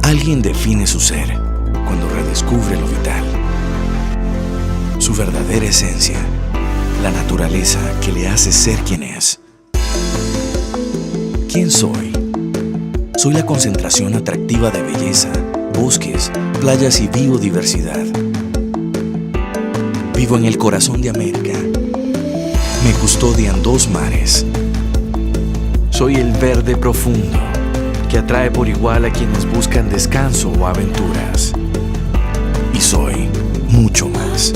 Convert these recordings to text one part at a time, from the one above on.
Alguien define su ser cuando redescubre lo vital, su verdadera esencia, la naturaleza que le hace ser quien es. ¿Quién soy? Soy la concentración atractiva de belleza, bosques, playas y biodiversidad. Vivo en el corazón de América. Me custodian dos mares. Soy el verde profundo que atrae por igual a quienes buscan descanso o aventuras. Y soy mucho más.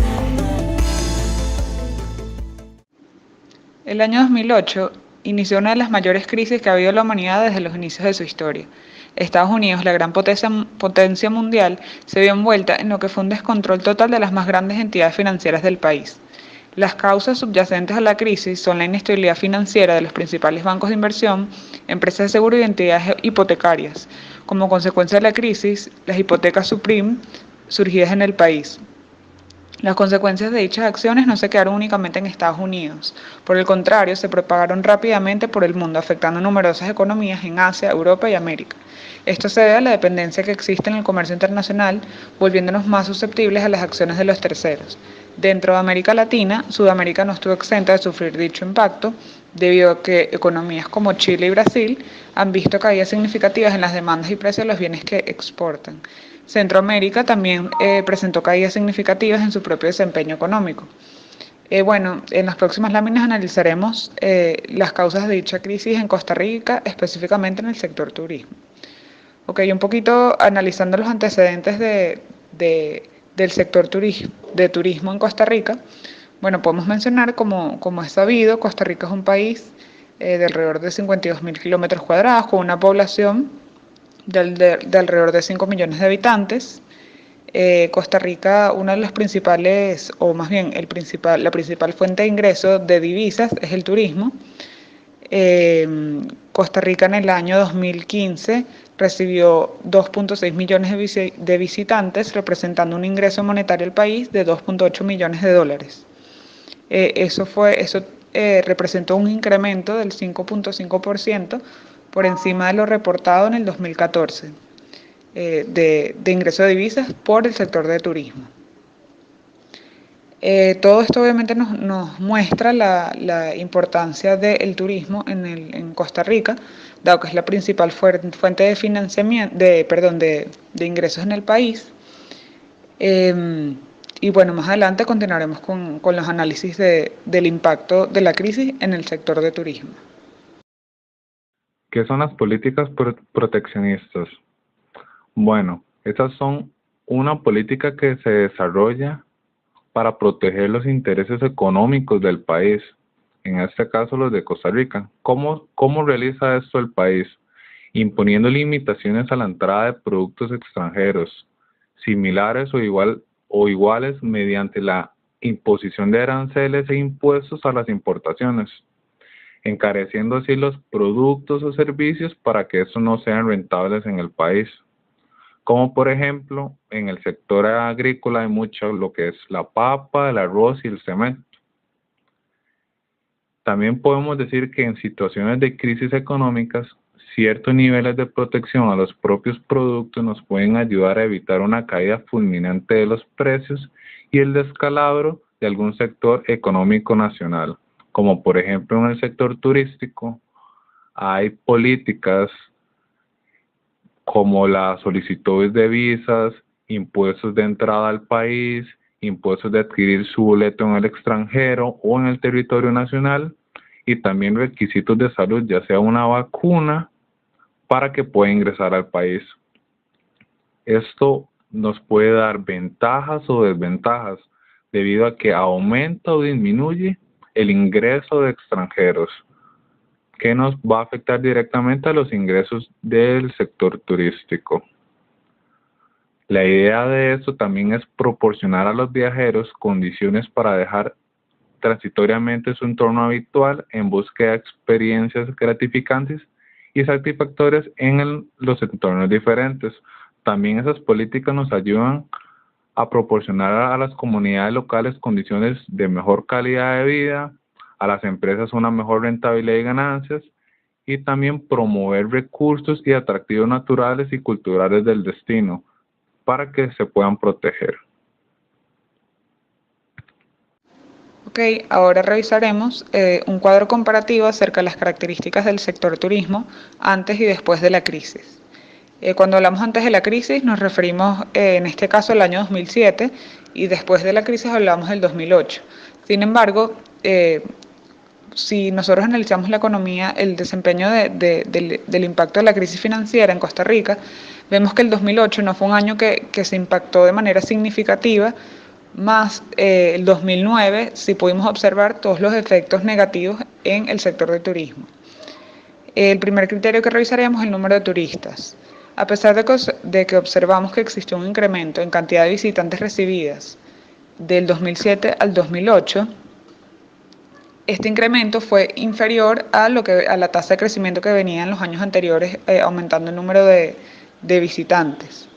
El año 2008 inició una de las mayores crisis que ha habido la humanidad desde los inicios de su historia. Estados Unidos, la gran potencia mundial, se vio envuelta en lo que fue un descontrol total de las más grandes entidades financieras del país. Las causas subyacentes a la crisis son la inestabilidad financiera de los principales bancos de inversión, empresas de seguro y entidades hipotecarias. Como consecuencia de la crisis, las hipotecas subprime surgidas en el país. Las consecuencias de dichas acciones no se quedaron únicamente en Estados Unidos. Por el contrario, se propagaron rápidamente por el mundo, afectando numerosas economías en Asia, Europa y América. Esto se debe a la dependencia que existe en el comercio internacional, volviéndonos más susceptibles a las acciones de los terceros. Dentro de América Latina, Sudamérica no estuvo exenta de sufrir dicho impacto, debido a que economías como Chile y Brasil han visto caídas significativas en las demandas y precios de los bienes que exportan. Centroamérica también presentó caídas significativas en su propio desempeño económico. En las próximas láminas analizaremos las causas de dicha crisis en Costa Rica, específicamente en el sector turismo. Un poquito analizando los antecedentes del sector de turismo en Costa Rica. Podemos mencionar, como es sabido, Costa Rica es un país de alrededor de 52.000 kilómetros cuadrados, con una población de alrededor de 5 millones de habitantes. Costa Rica, una de las principales, o más bien la principal fuente de ingreso de divisas es el turismo. Costa Rica en el año 2015 recibió 2.6 millones de visitantes, representando un ingreso monetario al país de 2.8 millones de dólares. Eso representó un incremento del 5.5% por encima de lo reportado en el 2014 de ingreso de divisas por el sector de turismo. Todo esto obviamente nos muestra la importancia del turismo en Costa Rica, dado que es la principal fuente de financiamiento, de ingresos en el país. Más adelante continuaremos con los análisis del impacto de la crisis en el sector de turismo. ¿Qué son las políticas proteccionistas? Bueno, estas son una política que se desarrolla para proteger los intereses económicos del país, en este caso los de Costa Rica. ¿Cómo realiza esto el país? Imponiendo limitaciones a la entrada de productos extranjeros, similares o iguales mediante la imposición de aranceles e impuestos a las importaciones, encareciendo así los productos o servicios para que estos no sean rentables en el país. Como por ejemplo, en el sector agrícola hay mucho lo que es la papa, el arroz y el cemento. También podemos decir que en situaciones de crisis económicas, ciertos niveles de protección a los propios productos nos pueden ayudar a evitar una caída fulminante de los precios y el descalabro de algún sector económico nacional. Como por ejemplo en el sector turístico, hay políticas como las solicitudes de visas, impuestos de entrada al país, impuestos de adquirir su boleto en el extranjero o en el territorio nacional, y también requisitos de salud, ya sea una vacuna, para que pueda ingresar al país. Esto nos puede dar ventajas o desventajas, debido a que aumenta o disminuye el ingreso de extranjeros, que nos va a afectar directamente a los ingresos del sector turístico. La idea de esto también es proporcionar a los viajeros condiciones para dejar transitoriamente su entorno habitual en búsqueda de experiencias gratificantes y satisfactorias en los entornos diferentes. También esas políticas nos ayudan a proporcionar a las comunidades locales condiciones de mejor calidad de vida, a las empresas una mejor rentabilidad y ganancias, y también promover recursos y atractivos naturales y culturales del destino para que se puedan proteger. Ok, ahora revisaremos un cuadro comparativo acerca de las características del sector turismo antes y después de la crisis. Cuando hablamos antes de la crisis nos referimos en este caso al año 2007 y después de la crisis hablamos del 2008. Sin embargo, si nosotros analizamos la economía, el desempeño del impacto de la crisis financiera en Costa Rica, vemos que el 2008 no fue un año que se impactó de manera significativa, más el 2009 sí pudimos observar todos los efectos negativos en el sector de turismo. El primer criterio que revisaremos es el número de turistas. A pesar de que observamos que existió un incremento en cantidad de visitantes recibidas del 2007 al 2008, este incremento fue inferior a la tasa de crecimiento que venía en los años anteriores, aumentando el número de visitantes.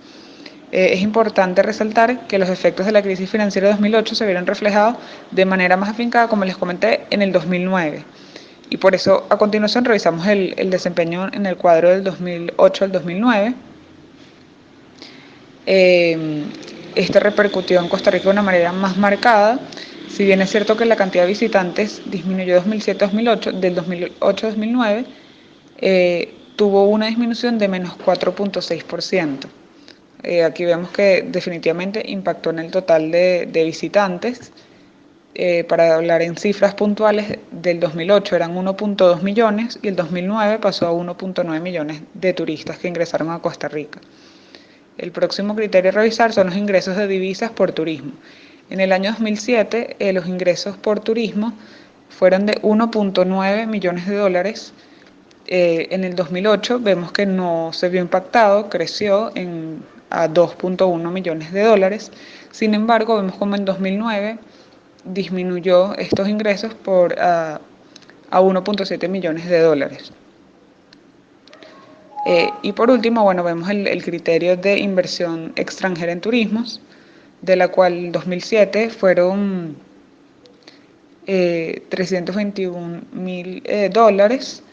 Es importante resaltar que los efectos de la crisis financiera de 2008 se vieron reflejados de manera más afincada, como les comenté, en el 2009. Y por eso, a continuación, revisamos el desempeño en el cuadro del 2008 al 2009. Este repercutió en Costa Rica de una manera más marcada. Si bien es cierto que la cantidad de visitantes disminuyó 2007-2008, del 2008-2009, tuvo una disminución de menos 4.6%. Aquí vemos que definitivamente impactó en el total de visitantes. Para hablar en cifras puntuales, del 2008 eran 1.2 millones y el 2009 pasó a 1.9 millones de turistas que ingresaron a Costa Rica. El próximo criterio a revisar son los ingresos de divisas por turismo. En el año 2007 los ingresos por turismo fueron de 1.9 millones de dólares. En el 2008 vemos que no se vio impactado, creció a 2.1 millones de dólares. Sin embargo, vemos como en 2009 disminuyó estos ingresos a 1.7 millones de dólares. Y por último, bueno, vemos el criterio de inversión extranjera en turismos, de la cual en 2007 fueron 321.000 dólares,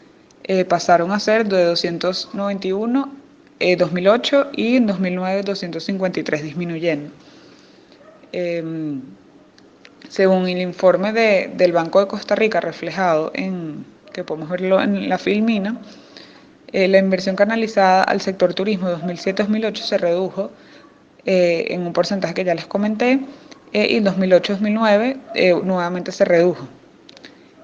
pasaron a ser de 291 en 2008 y en 2009 253, disminuyendo. Según el informe del Banco de Costa Rica reflejado que podemos verlo en la filmina, la inversión canalizada al sector turismo de 2007-2008 se redujo en un porcentaje que ya les comenté, y en 2008-2009 nuevamente se redujo.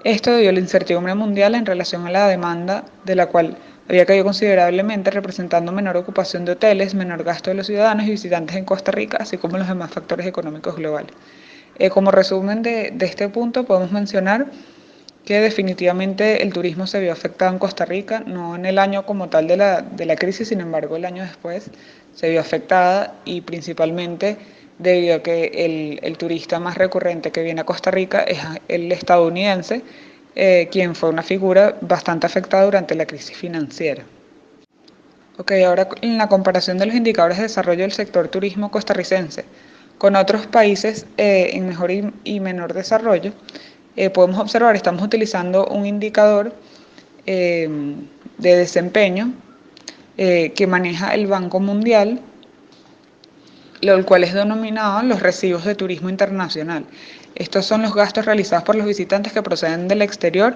Esto debido a la incertidumbre mundial en relación a la demanda, de la cual había caído considerablemente, representando menor ocupación de hoteles, menor gasto de los ciudadanos y visitantes en Costa Rica, así como los demás factores económicos globales. Como resumen de este punto, podemos mencionar que definitivamente el turismo se vio afectado en Costa Rica, no en el año como tal de la crisis, sin embargo el año después se vio afectada, y principalmente debido a que el turista más recurrente que viene a Costa Rica es el estadounidense, quien fue una figura bastante afectada durante la crisis financiera. Ok, ahora en la comparación de los indicadores de desarrollo del sector turismo costarricense con otros países en mejor y menor desarrollo, podemos observar, estamos utilizando un indicador de desempeño que maneja el Banco Mundial, el cual es denominado los recibos de turismo internacional. Estos son los gastos realizados por los visitantes que proceden del exterior,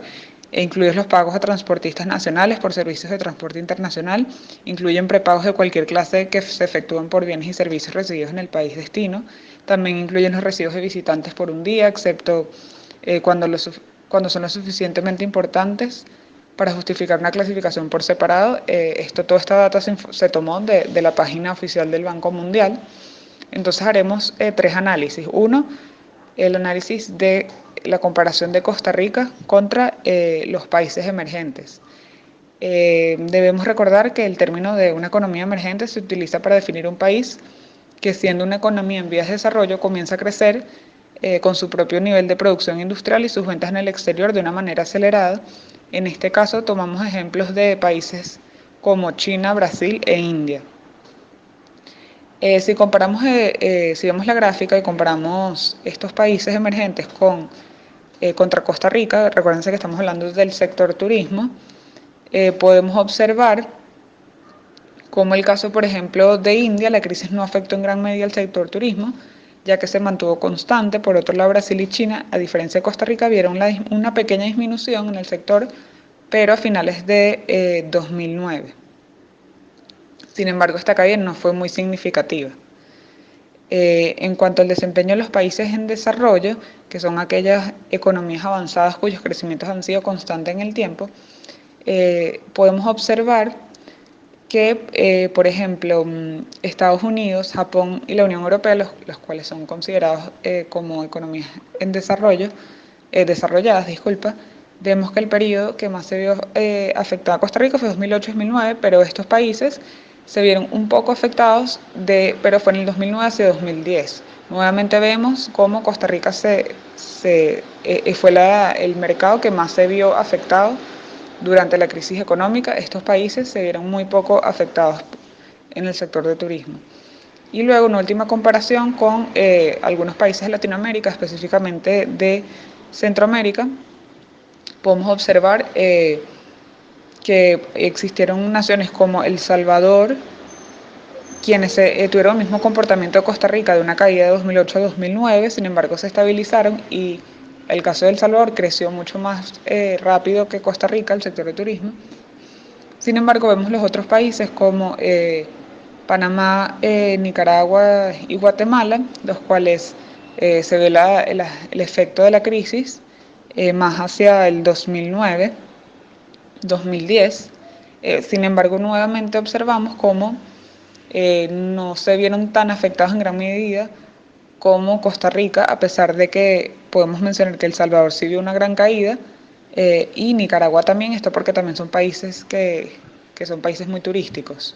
e incluyen los pagos a transportistas nacionales por servicios de transporte internacional, incluyen prepagos de cualquier clase que se efectúen por bienes y servicios recibidos en el país destino. También incluyen los recibos de visitantes por un día, excepto cuando son lo suficientemente importantes para justificar una clasificación por separado. Toda esta data se tomó de la página oficial del Banco Mundial. Entonces haremos tres análisis. Uno, el análisis de la comparación de Costa Rica contra los países emergentes. Debemos recordar que el término de una economía emergente se utiliza para definir un país que, siendo una economía en vías de desarrollo, comienza a crecer con su propio nivel de producción industrial y sus ventas en el exterior de una manera acelerada. En este caso tomamos ejemplos de países como China, Brasil e India. Si vemos la gráfica y comparamos estos países emergentes contra Costa Rica, recuérdense que estamos hablando del sector turismo, podemos observar cómo el caso, por ejemplo, de India, la crisis no afectó en gran medida al sector turismo, ya que se mantuvo constante. Por otro lado, Brasil y China, a diferencia de Costa Rica, vieron una pequeña disminución en el sector, pero a finales de 2009. Sin embargo, esta caída no fue muy significativa. En cuanto al desempeño de los países en desarrollo, que son aquellas economías avanzadas cuyos crecimientos han sido constantes en el tiempo, podemos observar que, por ejemplo, Estados Unidos, Japón y la Unión Europea, los cuales son considerados como economías en desarrollo, desarrolladas, vemos que el periodo que más se vio afectado a Costa Rica fue 2008-2009, pero estos países se vieron un poco afectados, pero fue en el 2009 hacia 2010. Nuevamente vemos cómo Costa Rica fue el mercado que más se vio afectado durante la crisis económica. Estos países se vieron muy poco afectados en el sector de turismo. Y luego una última comparación con algunos países de Latinoamérica, específicamente de Centroamérica, podemos observar que existieron naciones como El Salvador, quienes tuvieron el mismo comportamiento de Costa Rica, de una caída de 2008 a 2009, sin embargo se estabilizaron, y el caso de El Salvador creció mucho más rápido que Costa Rica, el sector de turismo. Sin embargo, vemos los otros países como Panamá, Nicaragua y Guatemala, los cuales se ve el efecto de la crisis más hacia el 2009, 2010. Sin embargo, nuevamente observamos cómo no se vieron tan afectados en gran medida como Costa Rica, a pesar de que podemos mencionar que El Salvador sí vio una gran caída, y Nicaragua también, esto porque también son países que son países muy turísticos.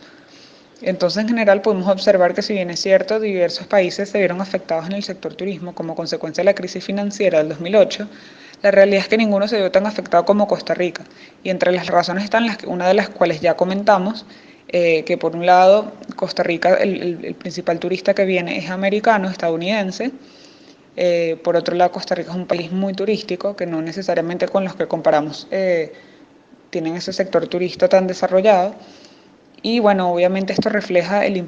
Entonces, en general, podemos observar que, si bien es cierto, diversos países se vieron afectados en el sector turismo como consecuencia de la crisis financiera del 2008, la realidad es que ninguno se vio tan afectado como Costa Rica. Y entre las razones están una de las cuales ya comentamos, que por un lado, Costa Rica, el principal turista que viene es americano, estadounidense. Por otro lado, Costa Rica es un país muy turístico, que no necesariamente con los que comparamos tienen ese sector turista tan desarrollado. Y bueno, obviamente esto refleja el impacto